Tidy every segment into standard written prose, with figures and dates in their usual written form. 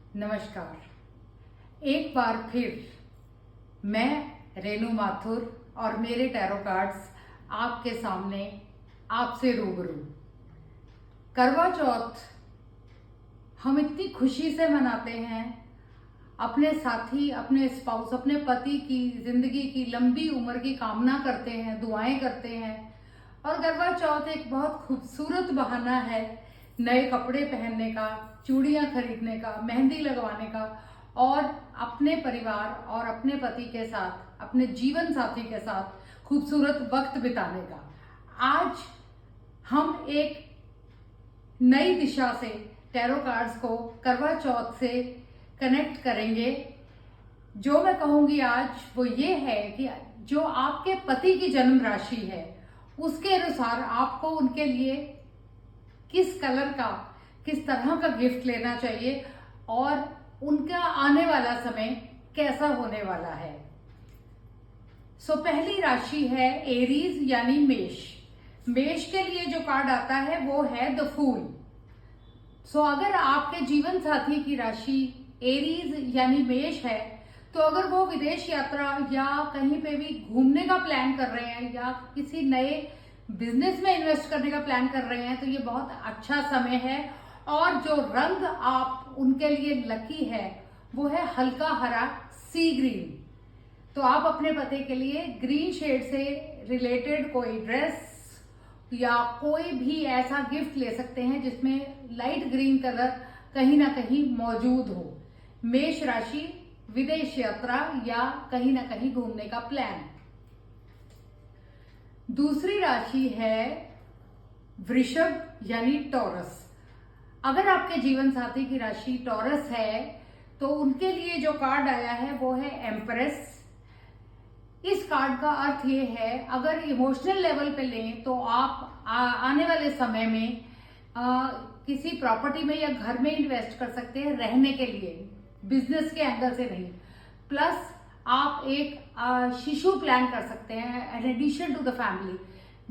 नमस्कार। एक बार फिर मैं रेनू माथुर और मेरे टैरो कार्ड्स आपके सामने आपसे रूबरू। करवा चौथ हम इतनी खुशी से मनाते हैं। अपने साथी, अपने स्पाउस, अपने पति की जिंदगी की लंबी उम्र की कामना करते हैं, दुआएं करते हैं। और करवा चौथ एक बहुत खूबसूरत बहाना है नए कपड़े पहनने का, चूड़ियां खरीदने का, मेहंदी लगवाने का और अपने परिवार और अपने पति के साथ, अपने जीवन साथी के साथ खूबसूरत वक्त बिताने का। आज हम एक नई दिशा से टैरो कार्ड्स को करवा चौथ से कनेक्ट करेंगे। जो मैं कहूंगी आज वो ये है कि जो आपके पति की जन्म राशि है उसके अनुसार आपको उनके लिए किस कलर का, किस तरह का गिफ्ट लेना चाहिए और उनका आने वाला समय कैसा होने वाला है। पहली राशि है एरीज यानी मेष। मेष के लिए जो कार्ड आता है वो है द फूल। अगर आपके जीवन साथी की राशि एरीज यानी मेष है तो अगर वो विदेश यात्रा या कहीं पे भी घूमने का प्लान कर रहे हैं या किसी नए बिजनेस में इन्वेस्ट करने का प्लान कर रहे हैं तो ये बहुत अच्छा समय है। और जो रंग आप उनके लिए लकी है वो है हल्का हरा सी ग्रीन। तो आप अपने पति के लिए ग्रीन शेड से रिलेटेड कोई ड्रेस या कोई भी ऐसा गिफ्ट ले सकते हैं जिसमें लाइट ग्रीन कलर कहीं ना कहीं मौजूद हो। मेष राशि, विदेश यात्रा या कहीं ना कहीं घूमने का प्लान। दूसरी राशि है वृषभ यानी टॉरस। अगर आपके जीवन साथी की राशि टॉरस है तो उनके लिए जो कार्ड आया है वो है एम्प्रेस। इस कार्ड का अर्थ ये है, अगर इमोशनल लेवल पे लें तो आप आने वाले समय में किसी प्रॉपर्टी में या घर में इन्वेस्ट कर सकते हैं रहने के लिए, बिजनेस के एंगल से नहीं। प्लस आप एक शिशु प्लान कर सकते हैं an addition to the family,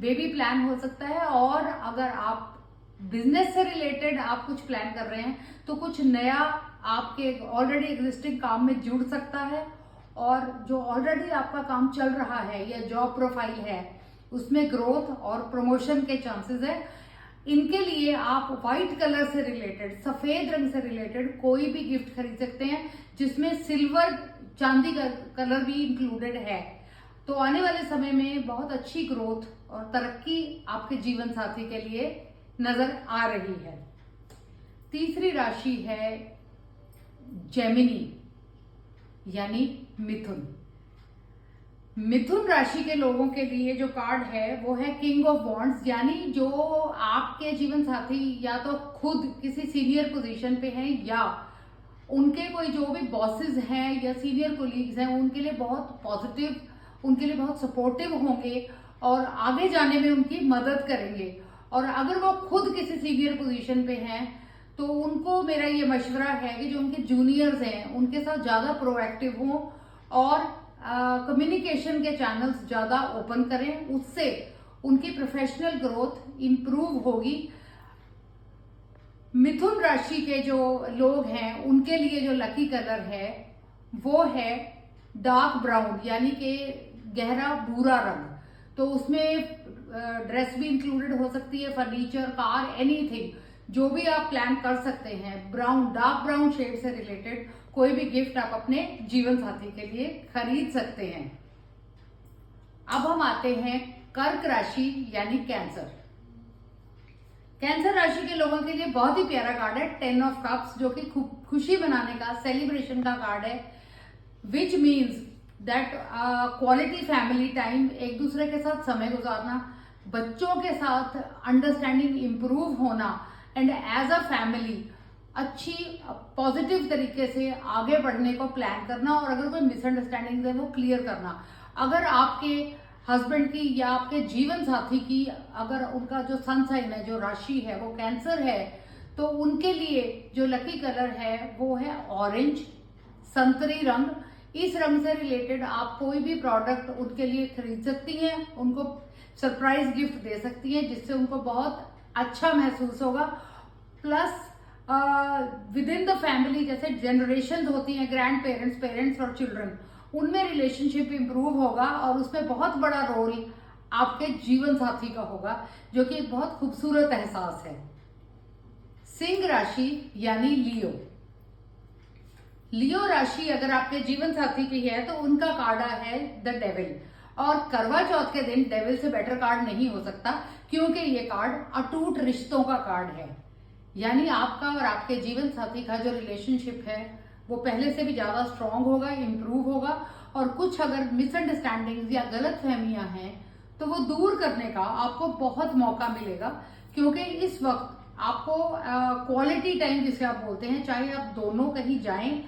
baby plan हो सकता है। और अगर आप बिजनेस से रिलेटेड आप कुछ प्लान कर रहे हैं तो कुछ नया आपके ऑलरेडी एग्जिस्टिंग काम में जुड़ सकता है। और जो ऑलरेडी आपका काम चल रहा है या जॉब प्रोफाइल है उसमें ग्रोथ और प्रमोशन के चांसेस है। इनके लिए आप व्हाइट कलर से रिलेटेड, सफेद रंग से रिलेटेड कोई भी गिफ्ट खरीद सकते हैं जिसमें सिल्वर, चांदी का कलर भी इंक्लूडेड है। तो आने वाले समय में बहुत अच्छी ग्रोथ और तरक्की आपके जीवन साथी के लिए नजर आ रही है। तीसरी राशि है जेमिनी यानी मिथुन। मिथुन राशि के लोगों के लिए जो कार्ड है वो है किंग ऑफ वॉन्ड्स, यानी जो आपके जीवन साथी या तो खुद किसी सीनियर पोजीशन पे हैं या उनके कोई जो भी बॉसेस हैं या सीनियर कोलीग्स हैं उनके लिए बहुत पॉजिटिव, उनके लिए बहुत सपोर्टिव होंगे और आगे जाने में उनकी मदद करेंगे। और अगर वो खुद किसी सीनियर पोजीशन पे हैं तो उनको मेरा ये मशवरा है कि जो उनके जूनियर्स हैं उनके साथ ज्यादा प्रोएक्टिव हों और कम्युनिकेशन के चैनल्स ज्यादा ओपन करें। उससे उनकी प्रोफेशनल ग्रोथ इंप्रूव होगी। मिथुन राशि के जो लोग हैं उनके लिए जो लकी कलर है वो है डार्क ब्राउन यानी कि गहरा भूरा रंग। तो उसमें ड्रेस भी इंक्लूडेड हो सकती है, फर्नीचर, कार, एनीथिंग जो भी आप प्लान कर सकते हैं। ब्राउन, डार्क ब्राउन शेड से रिलेटेड कोई भी गिफ्ट आप अपने जीवन साथी के लिए खरीद सकते हैं। अब हम आते हैं कर्क राशि यानी कैंसर। कैंसर राशि के लोगों के लिए बहुत ही प्यारा कार्ड है 10 ऑफ कप्स, जो कि खुशी मनाने का, सेलिब्रेशन का कार्ड है। Which means that quality family time, एक दूसरे के साथ समय गुजारना, बच्चों के साथ अंडरस्टैंडिंग इंप्रूव होना एंड एज अ फैमिली अच्छी पॉजिटिव तरीके से आगे बढ़ने को प्लान करना। और अगर कोई मिसअंडरस्टैंडिंग है वो क्लियर करना। अगर आपके हस्बैंड की या आपके जीवन साथी की अगर उनका जो सन साइन है, जो राशि है वो कैंसर है, तो उनके लिए जो लकी कलर है वो है ऑरेंज, संतरी रंग। इस रंग से रिलेटेड आप कोई भी प्रोडक्ट उनके लिए खरीद सकती हैं, उनको सरप्राइज गिफ्ट दे सकती हैं जिससे उनको बहुत अच्छा महसूस होगा। Plus with in the family, जैसे जनरेशन होती हैं, ग्रैंड पेरेंट्स, पेरेंट्स और चिल्ड्रन, उनमें रिलेशनशिप इंप्रूव होगा और उसमें बहुत बड़ा रोल आपके जीवन साथी का होगा, जो कि एक बहुत खूबसूरत एहसास है। सिंह राशि यानी लियो। लियो राशि अगर आपके जीवन साथी की है तो उनका कार्ड है द डेविल, और करवा चौथ के दिन डेविल से बेटर कार्ड नहीं हो सकता, क्योंकि ये कार्ड अटूट रिश्तों का कार्ड है। यानी आपका और आपके जीवन साथी का जो रिलेशनशिप है वो पहले से भी ज्यादा स्ट्रांग होगा, इंप्रूव होगा, और कुछ अगर मिसअंडरस्टैंडिंग्स या गलत फहमियां हैं तो वो दूर करने का आपको बहुत मौका मिलेगा, क्योंकि इस वक्त आपको क्वालिटी टाइम जिसे आप बोलते हैं, चाहे आप दोनों कहीं जाएं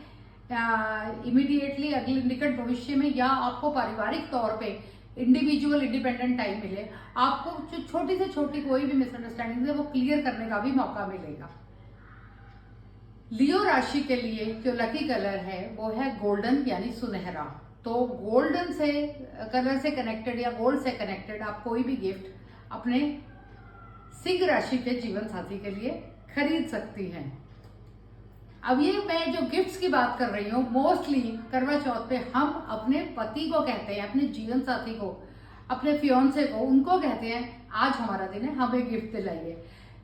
इमीडिएटली अगले निकट भविष्य में, या आपको पारिवारिक तौर पे इंडिविजुअल इंडिपेंडेंट टाइम मिले, आपको जो छोटी से छोटी कोई भी मिसअंडरस्टैंडिंग है वो क्लियर करने का भी मौका मिलेगा। लियो राशि के लिए जो लकी कलर है वो है गोल्डन यानी सुनहरा। तो गोल्डन से कलर से कनेक्टेड या गोल्ड से कनेक्टेड आप कोई भी गिफ्ट अपने सिंह राशि के जीवन साथी के लिए खरीद सकती हैं। अब ये मैं जो गिफ्ट्स की बात कर रही हूँ, मोस्टली करवा चौथ पे हम अपने पति को कहते हैं, अपने जीवन साथी को, अपने फियोन्से को, उनको कहते हैं आज हमारा दिन है, हमें गिफ्ट दिलाइए।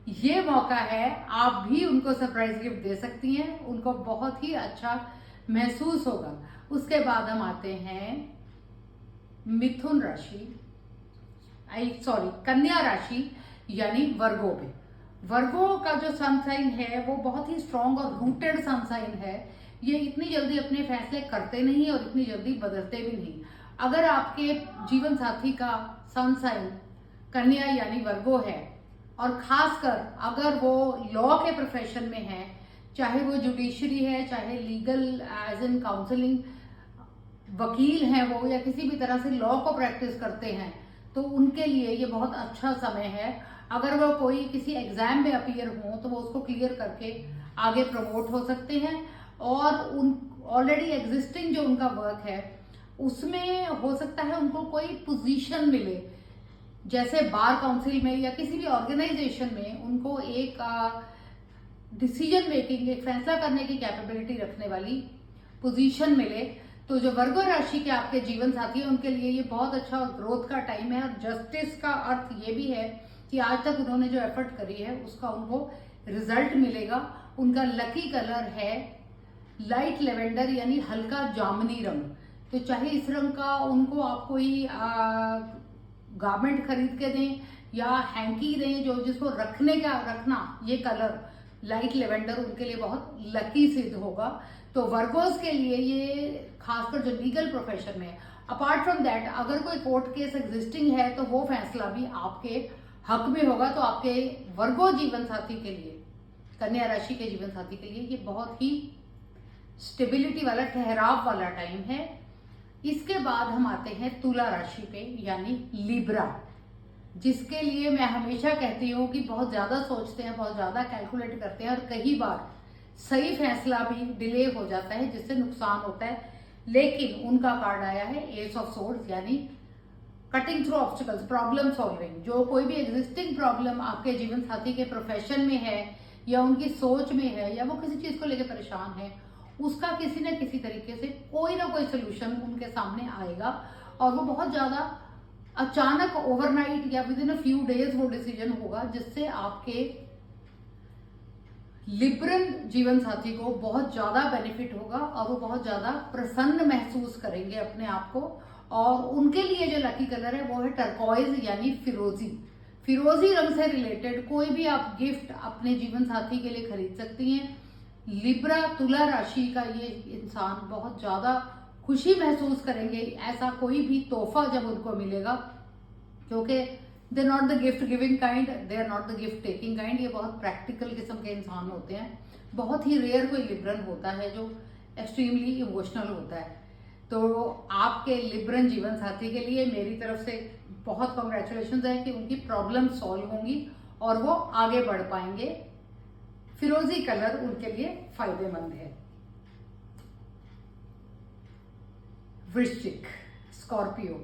ये मौका है, आप भी उनको सरप्राइज गिफ्ट दे सकती हैं, उनको बहुत ही अच्छा महसूस होगा। उसके बाद हम आते हैं मिथुन राशि, कन्या राशि यानी वर्गो पे। वर्गो का जो सन साइन है वो बहुत ही स्ट्रॉन्ग और रूटेड सन साइन है। ये इतनी जल्दी अपने फैसले करते नहीं और इतनी जल्दी बदलते भी नहीं। अगर आपके जीवन साथी का सन साइन कन्या यानी वर्गो है, और खासकर अगर वो लॉ के प्रोफेशन में है, चाहे वो जुडिशरी है, चाहे लीगल एज इन काउंसलिंग वकील हैं वो, या किसी भी तरह से लॉ को प्रैक्टिस करते हैं, तो उनके लिए ये बहुत अच्छा समय है। अगर वो कोई किसी एग्जाम में अपीयर हो तो वो उसको क्लियर करके आगे प्रमोट हो सकते हैं, और उन ऑलरेडी एग्जिस्टिंग जो उनका वर्क है उसमें हो सकता है उनको कोई पोजीशन मिले, जैसे बार काउंसिल में या किसी भी ऑर्गेनाइजेशन में उनको एक डिसीजन मेकिंग, एक फैसला करने की कैपेबिलिटी रखने वाली पोजीशन मिले। तो जो वर्गो राशि के आपके जीवन साथी है उनके लिए ये बहुत अच्छा ग्रोथ का टाइम है। और जस्टिस का अर्थ ये भी है कि आज तक उन्होंने जो एफर्ट करी है उसका उनको रिजल्ट मिलेगा। उनका लकी कलर है लाइट लेवेंडर यानी हल्का जामुनी रंग। तो चाहे इस रंग का उनको आप कोई गारमेंट खरीद के दें या हैंकी दें, जो जिसको रखना ये कलर लाइट लेवेंडर उनके लिए बहुत लकी सिद्ध होगा। तो वर्गोस के लिए ये खासकर जो लीगल प्रोफेशन में, अपार्ट फ्रॉम दैट अगर कोई कोर्ट केस एग्जिस्टिंग है तो वो फैसला भी आपके हक में होगा। तो आपके वर्गो जीवन साथी के लिए, कन्या राशि के जीवन साथी के लिए ये बहुत ही स्टेबिलिटी वाला, ठहराव वाला टाइम है। इसके बाद हम आते हैं तुला राशि पे यानी लिब्रा, जिसके लिए मैं हमेशा कहती हूँ कि बहुत ज्यादा सोचते हैं, बहुत ज्यादा कैलकुलेट करते हैं, और कई बार सही फैसला भी डिले हो जाता है जिससे नुकसान होता है। लेकिन उनका कार्ड आया है एस ऑफ सोर्ड्स यानी cutting through obstacles, problem solving. जो कोई भी एग्जिस्टिंग प्रॉब्लम आपके जीवन साथी के प्रोफेशन में है या उनकी सोच में है या वो किसी चीज को लेकर परेशान है, उसका किसी न किसी तरीके से कोई ना कोई सोल्यूशन उनके सामने आएगा। और वो बहुत ज्यादा अचानक ओवरनाइट या with in a few days वो डिसीजन होगा जिससे आपके लिब्रन जीवन साथी को बहुत ज्यादा बेनिफिट होगा और वो बहुत ज्यादा प्रसन्न महसूस करेंगे अपने आप को। और उनके लिए जो लकी कलर है वो है टर्कोइज यानी फिरोजी। फिरोजी रंग से रिलेटेड कोई भी आप गिफ्ट अपने जीवन साथी के लिए खरीद सकती हैं। लिब्रा तुला राशि का ये इंसान बहुत ज्यादा खुशी महसूस करेंगे ऐसा कोई भी तोहफा जब उनको मिलेगा, क्योंकि they are not the gift giving kind, they are not the gift taking kind. ये बहुत प्रैक्टिकल किस्म के इंसान होते हैं। बहुत ही रेयर कोई लिब्रन होता है जो एक्सट्रीमली इमोशनल होता है। तो आपके लिब्रन जीवन साथी के लिए मेरी तरफ से बहुत कॉन्ग्रेचुलेशन है कि उनकी प्रॉब्लम सॉल्व होंगी और वो आगे बढ़ पाएंगे। फिरोजी कलर उनके लिए फायदेमंद है। वृश्चिक, स्कॉर्पियो,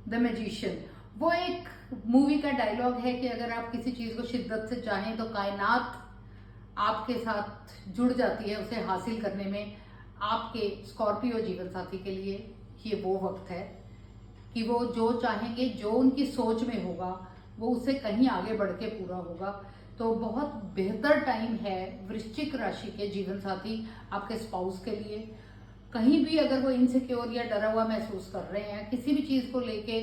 द मैजिशियन। वो एक मूवी का डायलॉग है कि अगर आप किसी चीज को शिद्दत से चाहें तो कायनात आपके साथ जुड़ जाती है, उसे हासिल करने में आपके स्कॉर्पियो जीवन साथी के लिए ये वो वक्त है कि वो जो चाहेंगे, जो उनकी सोच में होगा, वो उससे कहीं आगे बढ़ के पूरा होगा। तो बहुत बेहतर टाइम है वृश्चिक राशि के जीवन साथी आपके स्पाउस के लिए। कहीं भी अगर वो इनसिक्योर या डरा हुआ महसूस कर रहे हैं किसी भी चीज को लेके,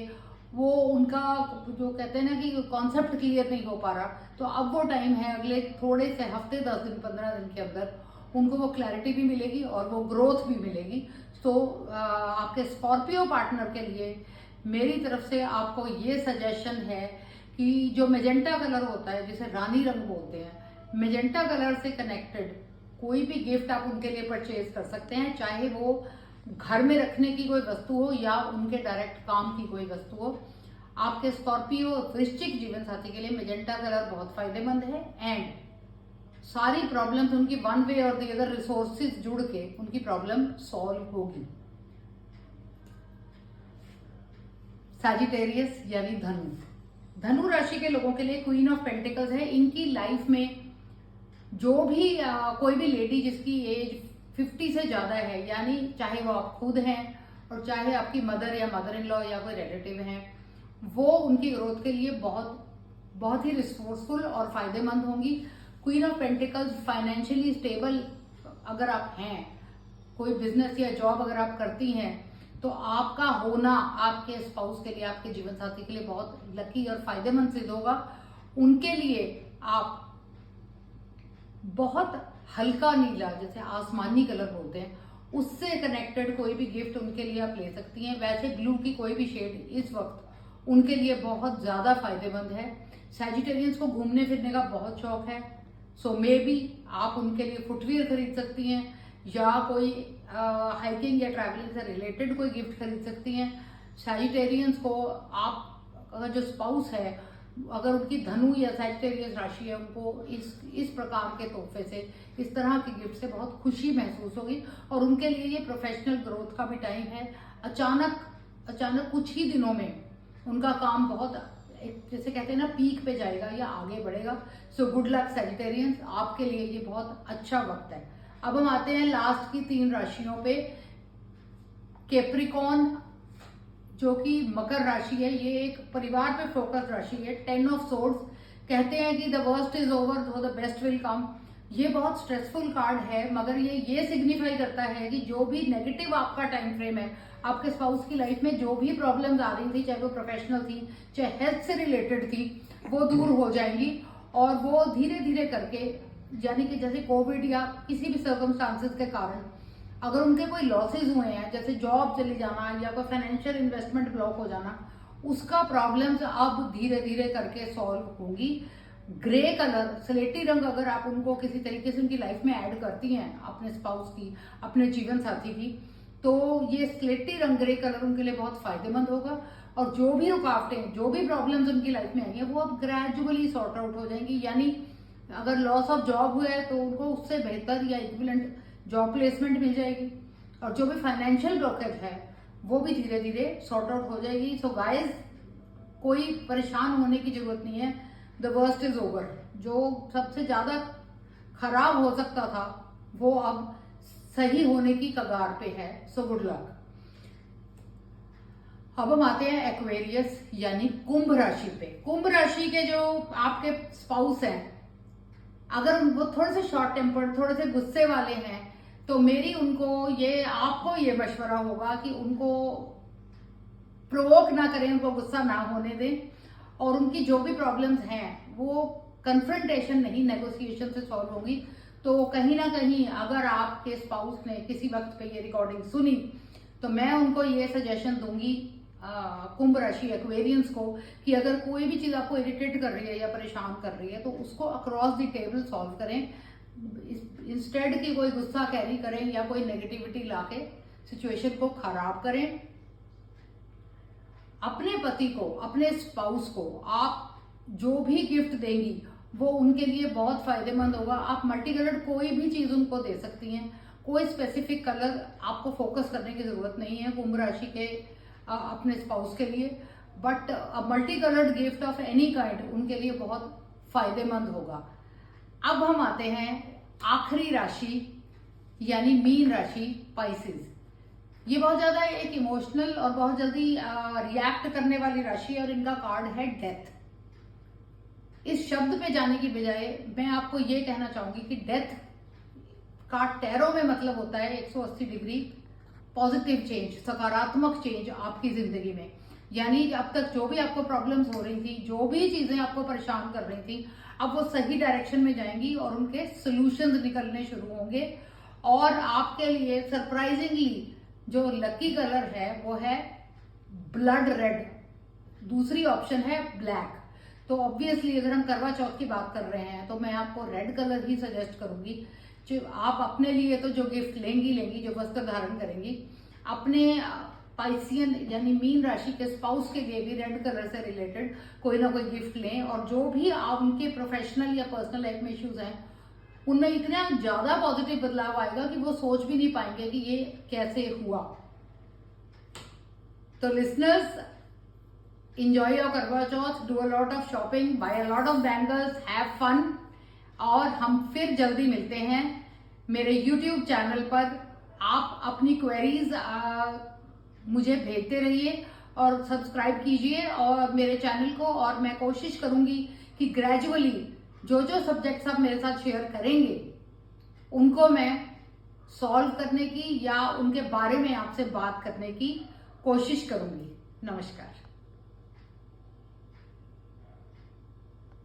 वो उनका जो कहते हैं ना कि कॉन्सेप्ट क्लियर नहीं हो पा रहा, तो अब वो टाइम है अगले थोड़े से हफ्ते, 10 दिन, 15 दिन के अंदर उनको वो क्लैरिटी भी मिलेगी और वो ग्रोथ भी मिलेगी। तो आपके स्कॉर्पियो पार्टनर के लिए मेरी तरफ से आपको ये सजेशन है कि जो मेजेंटा कलर होता है, जिसे रानी रंग बोलते हैं, मेजेंटा कलर से कनेक्टेड कोई भी गिफ्ट आप उनके लिए परचेज कर सकते हैं, चाहे वो घर में रखने की कोई वस्तु हो या उनके डायरेक्ट काम की कोई वस्तु हो। आपके स्कॉर्पियो वृश्चिक जीवन साथी के लिए मेजेंटा कलर बहुत फायदेमंद है एंड सारी प्रॉब्लम्स उनकी वन वे और द अदर रिसोर्सेज जुड़ के उनकी प्रॉब्लम सॉल्व होगी। सैजिटेरियस यानी धनु राशि के लोगों के लिए क्वीन ऑफ पेंटिकल्स है। इनकी लाइफ में जो भी कोई भी लेडी जिसकी एज 50 से ज्यादा है, यानी चाहे वो आप खुद हैं और चाहे आपकी मदर या मदर इन लॉ या कोई रिलेटिव हैं, वो उनकी ग्रोथ के लिए बहुत ही रिसोर्सफुल और फायदेमंद होंगी। Queen of pentacles financially stable अगर आप हैं, कोई बिजनेस या जॉब अगर आप करती हैं, तो आपका होना आपके स्पाउस के लिए, आपके जीवन साथी के लिए बहुत लकी और फायदेमंद सिद्ध होगा। उनके लिए आप बहुत हल्का नीला, जैसे आसमानी कलर बोलते हैं, उससे कनेक्टेड कोई भी गिफ्ट उनके लिए आप ले सकती हैं। वैसे ब्लू की कोई भी शेड इस वक्त उनके लिए बहुत ज्यादा फायदेमंद है। सैजिटेरियंस को घूमने फिरने का बहुत शौक है, सो मे बी आप उनके लिए फुटवियर खरीद सकती हैं या कोई हाइकिंग या ट्रैवलिंग से रिलेटेड कोई गिफ्ट खरीद सकती हैं। सैजिटेरियंस को आप अगर जो स्पाउस है, अगर उनकी धनु या सैजिटेरियस राशि है, उनको इस प्रकार के तोहफे से, इस तरह के गिफ्ट से बहुत खुशी महसूस होगी और उनके लिए ये प्रोफेशनल ग्रोथ का भी टाइम है। अचानक कुछ ही दिनों में उनका काम बहुत, जैसे कहते हैं ना, पीक पे जाएगा या आगे बढ़ेगा। सो गुड लक सैजिटेरियंस, आपके लिए ये बहुत अच्छा वक्त है। अब हम आते हैं लास्ट की 3 राशियों पे। कैप्रिकॉर्न जो कि मकर राशि है, ये एक परिवार पे फोकस राशि है। 10 ऑफ सोर्ड्स कहते हैं कि the worst is over so the best will come. ये बहुत स्ट्रेसफुल कार्ड है, मगर ये सिग्निफाई करता है कि जो भी नेगेटिव आपका टाइम फ्रेम है, आपके स्पाउस की लाइफ में जो भी प्रॉब्लम्स आ रही थी, चाहे वो प्रोफेशनल थी, चाहे हेल्थ से रिलेटेड थी, वो दूर हो जाएंगी और वो धीरे धीरे करके, यानी कि जैसे कोविड या किसी भी सर्कमस्टांसेस के कारण अगर उनके कोई लॉसेज हुए हैं, जैसे जॉब चली जाना या कोई फाइनेंशियल इन्वेस्टमेंट ब्लॉक हो जाना, उसका प्रॉब्लम्स अब धीरे धीरे करके सॉल्व होंगी। ग्रे कलर, स्लेटी रंग अगर आप उनको किसी तरीके से उनकी लाइफ में ऐड करती हैं, अपने स्पाउस की, अपने जीवन साथी की, तो ये स्लेटी रंग, ग्रे कलर उनके लिए बहुत फायदेमंद होगा और जो भी रुकावटें, जो भी प्रॉब्लम्स उनकी लाइफ में आई हैं, वो अब ग्रेजुअली सॉर्ट आउट हो जाएंगी। यानी अगर लॉस ऑफ जॉब हुआ है तो उनको उससे बेहतर या इक्विवेलेंट जॉब प्लेसमेंट मिल जाएगी और जो भी फाइनेंशियल ब्लॉकेज है वो भी धीरे धीरे सॉर्ट आउट हो जाएगी। सो गाइस, कोई परेशान होने की जरूरत नहीं है, द वर्स्ट इज ओवर। जो सबसे ज्यादा खराब हो सकता था वो अब सही होने की कगार पे है। So good luck. अब हम आते हैं एक्वेरियस यानी कुंभ राशि पे। कुंभ राशि के जो आपके स्पाउस हैं, अगर वो थोड़े से शॉर्ट टेम्पर्ड, थोड़े से गुस्से वाले हैं, तो मेरी आपको ये मशवरा होगा कि उनको प्रोवोक ना करें, उनको गुस्सा ना होने दें और उनकी जो भी प्रॉब्लम्स हैं वो कन्फ्रंटेशन नहीं, नेगोशिएशन से सॉल्व होंगी। तो कहीं ना कहीं अगर आपके स्पाउस ने किसी वक्त पे ये रिकॉर्डिंग सुनी, तो मैं उनको ये सजेशन दूंगी कुंभ राशि एक्वेरियंस को कि अगर कोई भी चीज आपको इरिटेट कर रही है या परेशान कर रही है, तो उसको अक्रॉस द टेबल सॉल्व करें, इंस्टेड की कोई गुस्सा कैरी करें या कोई नेगेटिविटी लाके सिचुएशन को खराब करें। अपने पति को, अपने स्पाउस को आप जो भी गिफ्ट देंगी वो उनके लिए बहुत फायदेमंद होगा। आप मल्टी कलर्ड कोई भी चीज उनको दे सकती हैं, कोई स्पेसिफिक कलर आपको फोकस करने की जरूरत नहीं है कुंभ राशि के अपने स्पाउस के लिए, but multi coloured gift of any kind उनके लिए बहुत फायदेमंद होगा। अब हम आते हैं आखिरी राशि यानी मीन राशि पाइसेस। ये बहुत ज्यादा एक इमोशनल और बहुत जल्दी रिएक्ट करने वाली राशि है और इनका कार्ड है डेथ। इस शब्द पे जाने की बजाय मैं आपको ये कहना चाहूंगी कि डेथ का टैरो में मतलब होता है 180 डिग्री पॉजिटिव चेंज, सकारात्मक चेंज आपकी जिंदगी में। यानी अब तक जो भी आपको प्रॉब्लम्स हो रही थी, जो भी चीजें आपको परेशान कर रही थी, अब वो सही डायरेक्शन में जाएंगी और उनके सॉल्यूशंस निकलने शुरू होंगे। और आपके लिए सरप्राइजिंगली जो लकी कलर है वो है ब्लड रेड, दूसरी ऑप्शन है ब्लैक। तो ऑब्वियसली अगर हम करवा चौथ की बात कर रहे हैं तो मैं आपको रेड कलर ही सजेस्ट करूंगी। जो आप अपने लिए तो जो गिफ्ट लेंगी, जो वस्त्र धारण करेंगी, अपने पाइसियन यानी मीन राशि के स्पाउस के लिए भी रेड कलर से रिलेटेड कोई ना कोई गिफ्ट लें। और जो भी आप उनके प्रोफेशनल या पर्सनल लाइफ में इश्यूज हैं उनमें इतना ज्यादा पॉजिटिव बदलाव आएगा कि वो सोच भी नहीं पाएंगे कि ये कैसे हुआ। तो लिसनर्स, enjoy your करवा चौथ, do a lot of shopping, buy a lot of bangles, have fun। और हम फिर जल्दी मिलते हैं मेरे YouTube चैनल पर। आप अपनी क्वेरीज मुझे भेजते रहिए और सब्सक्राइब कीजिए और मेरे चैनल को। और मैं कोशिश करूंगी कि ग्रेजुअली जो जो सब्जेक्ट्स आप मेरे साथ शेयर करेंगे उनको मैं सॉल्व करने की या उनके बारे में आपसे बात करने की कोशिश करूंगी। नमस्कार।